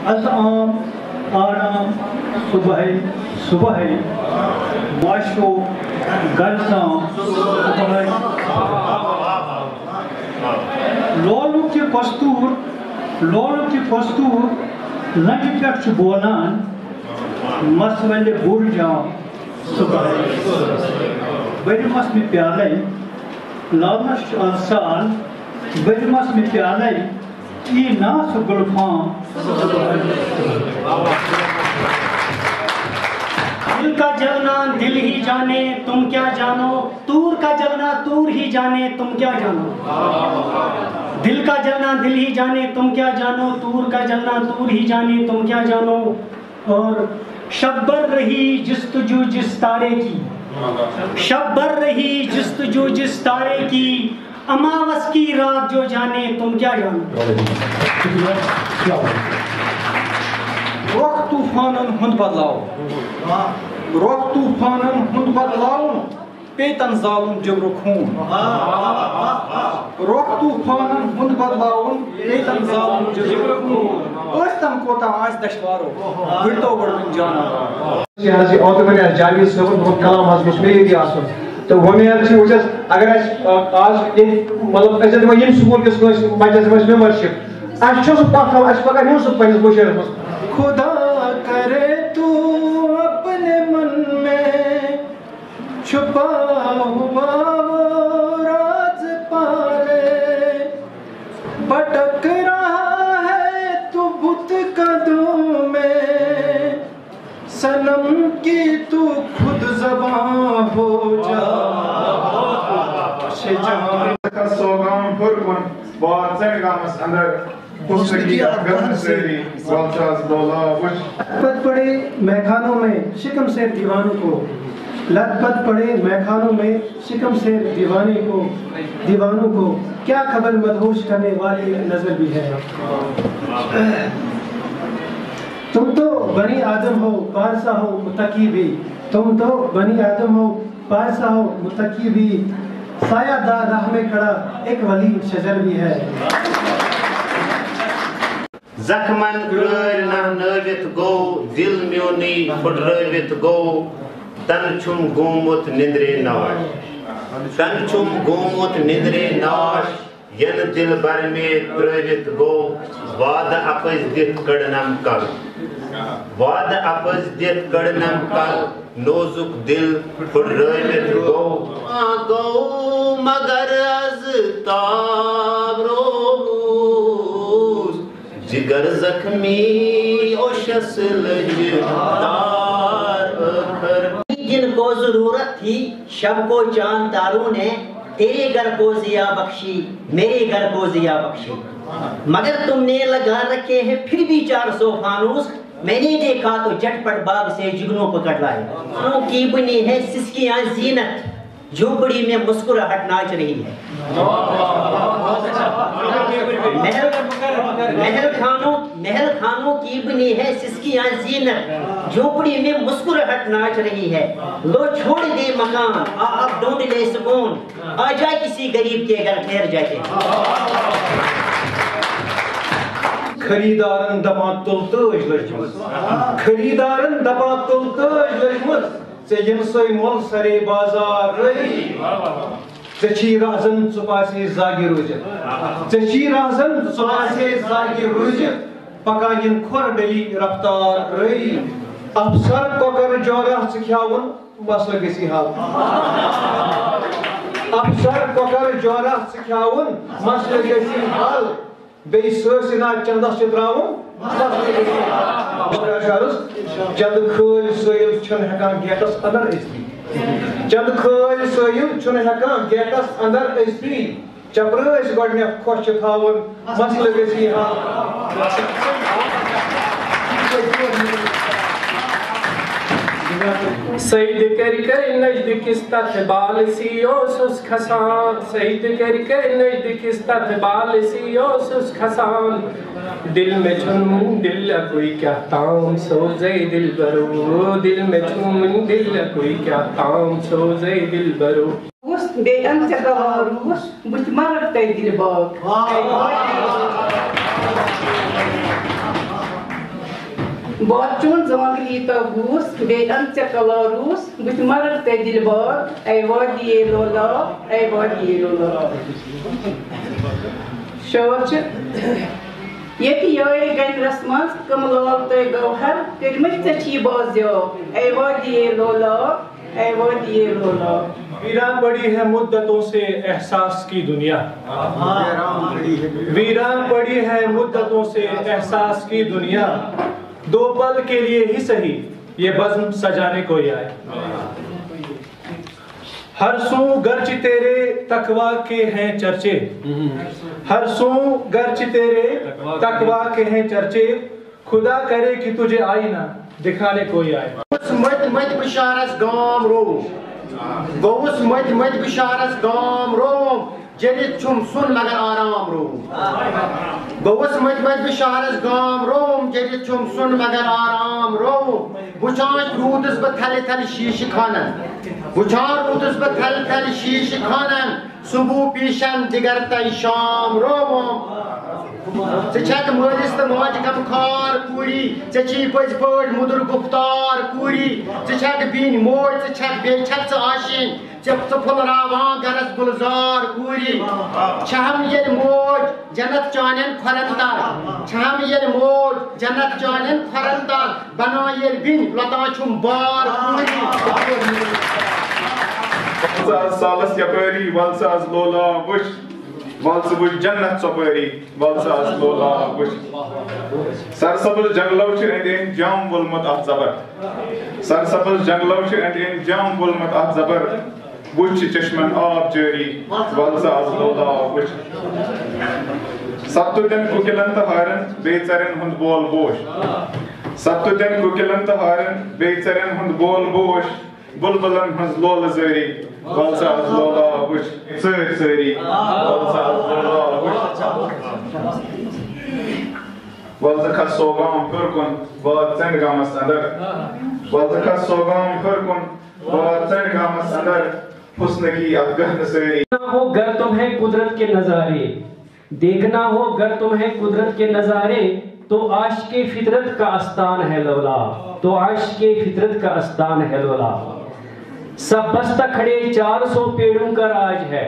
عام آرام صبح معاشو گرسام لولو کی پستور لنجہ پہ بولان مس ول بوڑ جام صبح برمس میں پیالے لالنس سال برمس میں پیالے ای ناس گلفام دل کا جلنا دل ہی جانے تم کیا جانو، تور کا جلنا تور ہی جانے تم کیا جانو، دل کا جلنا دل ہی جانے تم کیا جانو، تور کا جلنا تور ہی جانے تم کیا جانو، اور شب بر رہی جستجو جس تارے کی، شب بر رہی جستجو جس تارے کی، اماوس کی رات جو جانے تم کیا جانو۔ روح طوفانن ہند بدلاؤ، روح طوفانن ہند بدلاؤ، پیتن زالن جبر خون، روح طوفانن ہند بدلاؤ، پیتن زالن جبر خون، ٲستن کوتاہ آسہِ دشوارو گٔڑتو گۄڈٕ جانا۔ اوتر جاوید صٲبن دوٚپ کلام حظ گوٚژھ مےٚ ییٚتی آسُن تہٕ وۄمید چھِ وٕچھ حظ اگر اَسہِ آز مطلب أسۍ دِمو ییٚمہِ سکوٗل کِس کٲنٛسہِ بچس دِمو أسۍ ممبرشِپ اَسہِ چھُ سُہ پتھ تھاوُن اَسہِ پگاہ نیُن سُہ پنٛنِس مُشٲہرس منٛز۔ خدا کرے تو اپنے من میں چھپا ہوا وہ راز پالے، بھٹک رہا ہے تو بت قدوں میں، صنم کی تو خود زباں ہو جا۔ سوگام پھرکن بہت سڑ گامس اندر پت پڑے میخانوں میں شکم سے دیوانوں کو، لت پت پڑے میخانوں میں شکم سے دیوانوں کو، کیا خبر مدہوش کرنے والی نظر بھی ہے۔ تم تو بنی آدم ہو پارسا ہو متقی بھی، تم تو بنی آدم ہو پارسا ہو متقی بھی، سایہ دار راہ میں کھڑا ایک ولی شجر بھی ہے۔ زخمن کر نہنٲوِتھ گو دل میونی پھٹرٲوِتھ گو، تن چھُم گوٚمُت نِندرے ناش، تن چھُم گوٚمُت نِندرے ناش، ینہٕ دل بر مے ترٲوِتھ گو، وعدٕ اپٕز دِتھ کٔڑنم کل، وعدٕ اپٕز دِتھ کٔڑنم کل، نوزُک دل پھٹرٲوِتھ گو مگر از تاب روز، جگر زخمی اوشس لجدار اکھر۔ جن کو ضرورت تھی شب کو چاند تاروں نے، تیرے گھر کو ضیا بخشی میرے گھر کو ضیا بخشی، مگر تم نے لگا رکھے ہیں پھر بھی 400 فانوس، میں نے دیکھا تو جھٹ پٹ باغ سے جگنوں پکڑ لائے، انوں کی بنی ہے سسکیاں زینت، جھوپڑی میں مسکراہٹ ناچ رہی ہے۔ محل خانوں کی بنی ہے سسکیاں زینت، جھوپڑی میں مسکراہٹ ناچ رہی ہے، لو چھوڑ دے مکان آ اب ڈھونڈ لے سکون، آ جائے کسی غریب کے گھر ٹھہر جائے۔ خریدارن دپان تل تاج لجمت، خریدارن دپان تل تاج لجمت، ژےٚ یِنسٕے مۄل سرے بازار رٲیی، ژےٚ چھی رازن ژٕ پاسے زاگہِ روٗزِتھ، ژےٚ چھی رازن ژٕ پاسے زاگہِ روٗزِتھ، پکان ین کھۄر ڈٔلی رفتار رٲیی، افسر کۄکر جورا ژٕ کھیاوُن مسلہٕ گژھی حل، افسر کۄکر جورا ژٕ کھیاوُن مسلہٕ گژھی حل، بیٚیہِ سٲرسٕے نا چندس چھِ تراوُن چند کھٲلۍ سٲیِل چھُنہٕ ہٮ۪کان گیٹس اندر أژتھٕے، چند کھٲلۍ سٲیِل چھُنہٕ ہٮ۪کان گیٹس اندر أژتھٕے، چپرٲسۍ گۄڈنٮ۪تھ خۄش چھِ تھاوُن مسلہٕ گژھی حل۔ سید کر کر نزدیکس تتھ بال سی اوسُس کھسان، سید کر کر نزدیکس تتھ بال سی اوسُس کھسان، دل میں چھُن دل کوئی کیا تام سوزے دل برو، دل میں چھُن دل کوئی کیا تام سوزے دل برو۔ بیٚیہِ اَن ژےٚ گوار روٗس بہٕ تہِ مَرٕ تۄہہِ دِلہِ باغ۔ Botchun zongli to goose, be anchakalorus, but mother tedilbor, I body lola, I body lola. Short Yet yoy gain rasmas, come love the gohar, get Mr. Chibozio, I body lola, I body lola. ویران پڑی ہے مدتوں سے احساس کی دنیا ویران پڑی ہے مدتوں سے احساس کی دنیا دو پل کے لیے ہی صحیح یہ بزم سجانے کو آئے ہر سو گرچ تیرے تقوی کے ہیں چرچے ہر سو گرچ تیرے تقوی کے ہیں چرچے خدا کرے کہ تجھے آئینہ دکھانے کوئی آئے مت مت بشارس گام روم گوس مت مت بشارس گام روم جرت چھم سن مگر آرام روم گوس مت مت بشارس گام روم جرت چھم سن مگر آرام روم بچان رودس بہ تھل تھل شیش خانن بچان رودس بہ تھل تھل شیش خانن صبح پیشن دگر تئی شام روم ژےٚ مٲلِس تہٕ ماجہِ غمخار کوٗری ژےٚ چھی پٔزۍ پٲٹھۍ مُدُر گُفتار کوٗری ژٕ چھکھ بیٚنہِ موج ژٕ چھکھ بیٚیہِ چھکھ ژٕ آشِنۍ ژٕ پھُلراوان گرس گُلزار کوٗری چھہم ییٚلہِ موج جنت چانٮ۪ن کھۄرن تل چھہم ییٚلہِ موج جنت چانٮ۪ن کھۄرن تل بنان ییٚلہِ بیٚنہِ لۄتان چھُم بار کوٗری سالس یپٲری ولسہ از لولا وٕچھ ولسہ وٕچھ جنت ژۄپٲری ولسہ از لولا وٕچھ سرسبز جنگلو چھِ أنٛدۍ أنٛدۍ جام وولمُت اتھ زبر سرسبز جنگلو چھِ أنٛدۍ أنٛدۍ جام وولمُت اتھ زبر وٕچھ چھِ چشمن آب جٲری ولسہ از لولا وٕچھ سبتُدٮ۪ن کُکِلن تہٕ ہارٮ۪ن بیٚیہِ ژرٮ۪ن ہُنٛد بول بوش سبتُدٮ۪ن کُکِلن تہٕ ہارٮ۪ن بیٚیہِ ژرٮ۪ن ہُنٛد بول بوش بُلبُلن ہٕنٛز لولہٕ زٲری ولسہ از لولا وٕچھ سٲری سٲری ولسہ از لولا وٕچھ ولسہ کھس سوگام ہیوٚر کُن وات ژنٛڈ گامس انٛدر ولسہ کھس سوگام ہیوٚر کُن وات ژنٛڈ گامس انٛدر حسنٕکی اتھ گہنہٕ سٲری ہو گر تمہیں قدرت کے نظارے دیکھنا ہو گر تمہیں قدرت کے نظارے تو عاشق فطرت کا آستان ہے لولا تو عاشق فطرت کا آستان ہے لولا سب بستہ کھڑے 400 پیڑوں کا راج ہے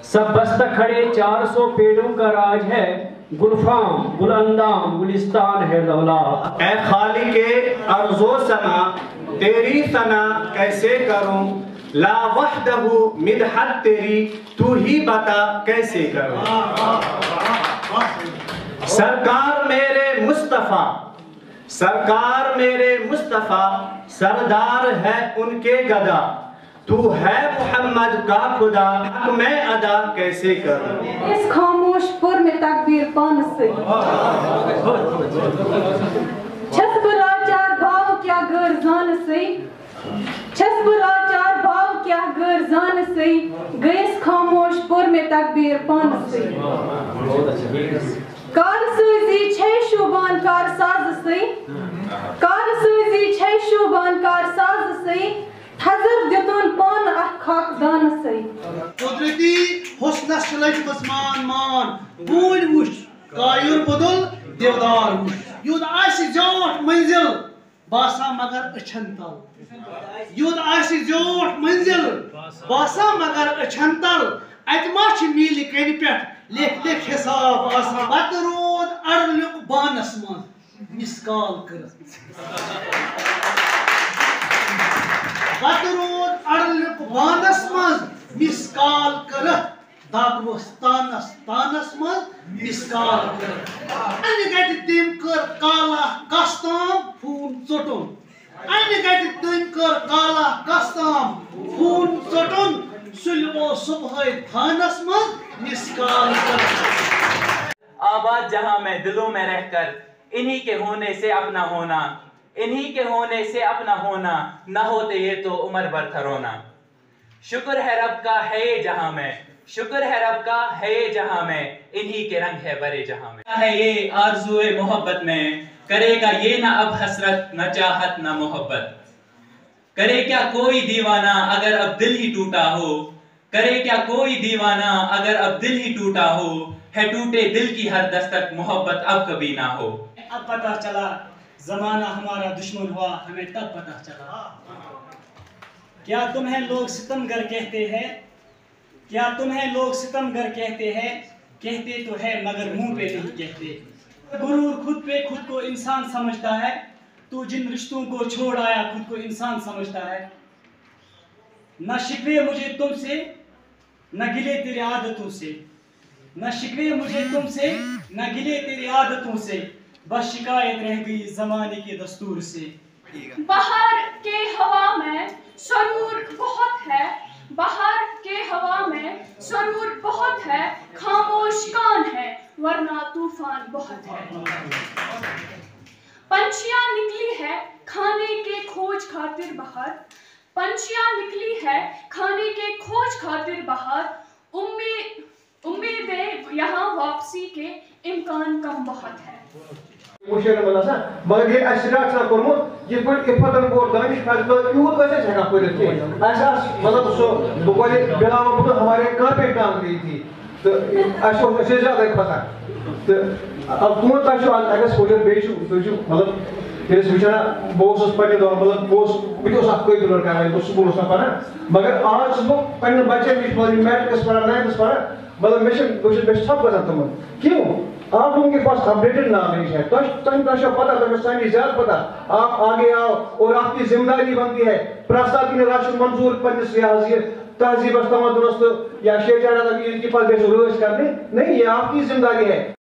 سب بستہ کھڑے 400 پیڑوں کا راج ہے گلفام گل اندام گلستان ہے لولا اے خالق ارض و سما تیری ثنا کیسے کروں لا وحدہ مدحت تیری تو ہی بتا کیسے کروں سرکار میرے مصطفیٰ سرکار میرے مصطفیٰ سردار ہے ان کے گدا تو ہے محمد کا خدا حق میں ادا کیسے کروں اس خاموش پر میں تکبیر پان سے چھس براچار بھاؤ کیا گرزان سے چھس براچار بھاؤ کیا گرزان سے گئیس خاموش پر میں تکبیر پان سے کار سوزی چھے شوبان کار ساز سے کار سوزی چھے شوبان کار ساز سے حضر دیتون پان اخاق دان سے قدرتی حسنس لج مسمان مان بوڑ وش کایور بدل دیودار وش یود آسی جوٹ منزل باسا مگر اچھن تل یود آسی جوٹ منزل باسا مگر اچھن تل اتما چھ میل کنی پیٹ لیکھ لیکھ حساب آسا بت رود اڑلیک بانس من مسکال کر بت رود اڑلیک بانس من مسکال کر داغوس تانس تانس من مسکال کر اینی گٹ تیم کر کالا کستام فون ژوٹن اینی گٹ تیم کر کالا کستام فون ژوٹن سلو صبح تھانس من مسکال کر آباد جہاں میں دلوں میں رہ کر انہی کے ہونے سے اپنا ہونا انہی کے ہونے سے اپنا ہونا نہ ہوتے یہ تو عمر بھر تھا رونا شکر ہے رب کا ہے یہ جہاں میں شکر ہے رب کا ہے یہ جہاں میں انہی کے رنگ ہے برے جہاں میں ہے یہ آرزوئے محبت میں کرے گا یہ نہ اب حسرت نہ چاہت نہ محبت کرے کیا کوئی دیوانہ اگر اب دل ہی ٹوٹا ہو کرے کیا کوئی دیوانہ اگر اب دل ہی ٹوٹا ہو ہے ٹوٹے دل کی ہر دستک محبت اب کبھی نہ ہو اب پتہ چلا زمانہ ہمارا دشمن ہوا ہمیں تب پتہ چلا. کیا تمہیں لوگ ستمگر کہتے ہیں؟ کیا تمہیں لوگ ستمگر کہتے ہیں؟ کہتے تو ہے مگر منہ پہ نہیں کہتے. غرور خود پہ خود کو انسان سمجھتا ہے. تو جن رشتوں کو چھوڑ آیا خود کو انسان سمجھتا ہے. نہ شکوے مجھے تم سے نہ گلے تیری عادتوں سے. نہ شکوے مجھے تم سے نہ گلے تیری عادتوں سے. بس شکایت رہ گئی زمانے کے دستور سے. باہر کے ہوا میں سرور بہت ہے. باہر کے ہوا میں سرور بہت ہے. خاموش کان ہے ورنہ طوفان بہت ہے. پنچیاں نکلی ہے کھانے کے کھوج خاطر باہر. پنچیاں نکلی ہے کھانے کے کھوج خاطر باہر. امیدیں یہاں واپسی کے امکان کم بہت ہے. مگر یہ اچھا کورمت یہ افتن کور دانش فیصلہ یوت ہیکان پڑھت کھین مطلب سو بہت بلاور بدل ہمارے کانپے ٹانگ گئی تھی تو اچھے زیادہ پتہ تو اب تمہیں تھی اگر سوچ بیچ مطلب یس وچان بہت پنہ دور مطلب بہت اخ قٲبِل لڑکا بہت سکول پڑھان مگر آج پنہ بچن نش میٹرکس پڑھان 9تھس پڑھان مطلب میں تھپ گژھان تمن کیوں آپ لوگوں کے پاس اپڈیٹڈ نالج ہے. تمہیں پتا تمہیں سانی زیادہ پتا. آپ آگے آؤ اور آپ کی ذمہ داری بنتی ہے پرستار کی راشن منظور پنس یہ تہذیب تمدنس یا شیچارہ کی پاس گھر روز کرنے نہیں. یہ آپ کی ذمہ داری ہے.